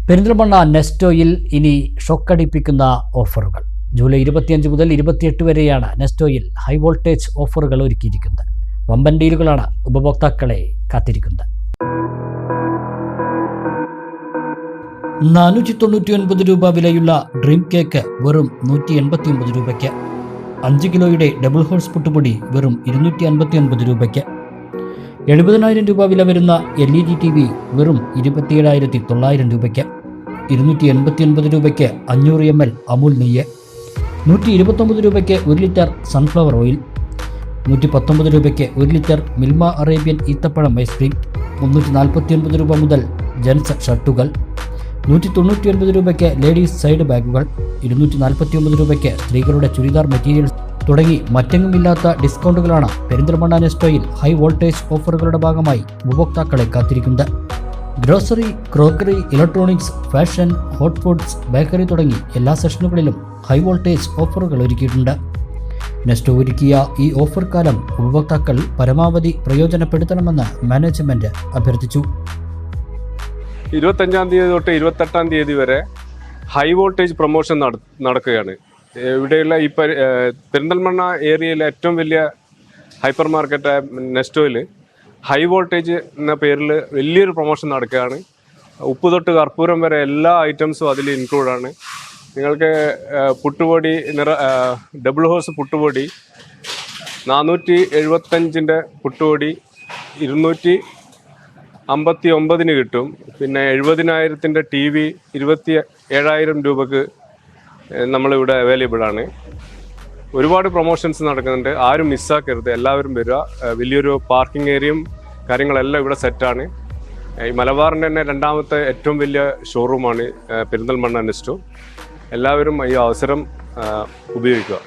പെരിന്തൽമണ്ണ നെസ്റ്റോയിൽ ഇനി ഷോക്കടിപ്പിക്കുന്ന ഓഫറുകൾ. ജൂലൈ 25 മുതൽ 28 വരെയാണ് നെസ്റ്റോയിൽ ഹൈ വോൾട്ടേജ് ഓഫറുകൾ ഒരുക്കിയിരിക്കുന്നത്. വമ്പൻ ഡീലുകളാണ് ഉപഭോക്താക്കളെ കാത്തിരിക്കുന്നത്. 499 രൂപ വിലയുള്ള ഡ്രീം കേക്ക് വെറും 189 രൂപയ്ക്ക്. 5 കിലോയുടെ ഡബിൾ ഹോഴ്സ് പുട്ടുപൊടി വെറും 259 രൂപയ്ക്ക്. 70,000 രൂപ വില വരുന്ന LED TV വെറും 27,900 രൂപയ്ക്ക്. 289 രൂപയ്ക്ക് 500 ml അമൂൽ നെയ്യ്. 129 രൂപയ്ക്ക് 1 ലിറ്റർ സൺഫ്ലവർ ഓയിൽ. 119 രൂപയ്ക്ക് 1 ലിറ്റർ മിൽമ അറേബ്യൻ ഈത്തപ്പഴം ഐസ്ക്രീം. 349 രൂപ മുതൽ ജെൻസ് ഷർട്ടുകൾ. 199 രൂപയ്ക്ക് ലേഡീസ് സൈഡ് ബാഗുകൾ. 249 രൂപയ്ക്ക് സ്ത്രീകളുടെ ചുരിദാർ മെറ്റീരിയൽസ് തുടങ്ങി മറ്റെങ്ങുമില്ലാത്ത ഡിസ്കൗണ്ടുകളാണ് പെരിന്തൽമണ്ണ നെസ്റ്റോയിൽ ഹൈ വോൾട്ടേജ് ഓഫറുകളുടെ ഭാഗമായി ഉപഭോക്താക്കളെ കാത്തിരിക്കുന്നത്. Grocery, crockery, electronics, fashion, hot foods, bakery തുടങ്ങി എല്ലാ സെഷനുകളിലും ഹൈ വോൾട്ടേജ് ഓഫറുകൾ ഒരുക്കിയിട്ടുണ്ട്. നെസ്റ്റോ ഒരുക്കിയ ഈ ഓഫർ കാലം ഉപഭോക്താക്കൾ പരമാവധി പ്രയോജനപ്പെടുത്തണമെന്ന് മാനേജ്മെന്റ് അഭ്യർത്ഥിച്ചു. 25-ാം തീയതി തൊട്ട് 28-ാം തീയതി വരെ ഹൈ വോൾട്ടേജ് പ്രൊമോഷൻ നടക്കുകയാണ്. ഇവിടെയുള്ള ഈ പെരിന്തൽമണ്ണ ഏരിയയിലെ ഏറ്റവും വലിയ ഹൈപ്പർ മാർക്കറ്റ് നെസ്റ്റോയിൽ ഹൈ വോൾട്ടേജ് എന്ന പേരിൽ വലിയൊരു പ്രൊമോഷൻ നടക്കുകയാണ്. ഉപ്പ് തൊട്ട് കർപ്പൂരം വരെ എല്ലാ ഐറ്റംസും അതിൽ ഇൻക്ലൂഡാണ്. നിങ്ങൾക്ക് പുട്ടുപൊടി ഡബിൾ ഹോഴ്സ് പുട്ടുപൊടി 475-ൻ്റെ പുട്ടുപൊടി 259 കിട്ടും. പിന്നെ 70,000-ൻ്റെ TV 27,000 രൂപക്ക് നമ്മളിവിടെ അവൈലബിൾ ആണ്. ഒരുപാട് പ്രൊമോഷൻസ് നടക്കുന്നുണ്ട്. ആരും മിസ്സാക്കരുത്, എല്ലാവരും വരിക. വലിയൊരു പാർക്കിംഗ് ഏരിയയും കാര്യങ്ങളെല്ലാം ഇവിടെ സെറ്റാണ്. ഈ മലബാറിൻ്റെ തന്നെ 2ാമത്തെ ഏറ്റവും വലിയ ഷോറൂമാണ് പെരിന്തൽമണ്ണ നെസ്റ്റോ. എല്ലാവരും ഈ അവസരം ഉപയോഗിക്കുക.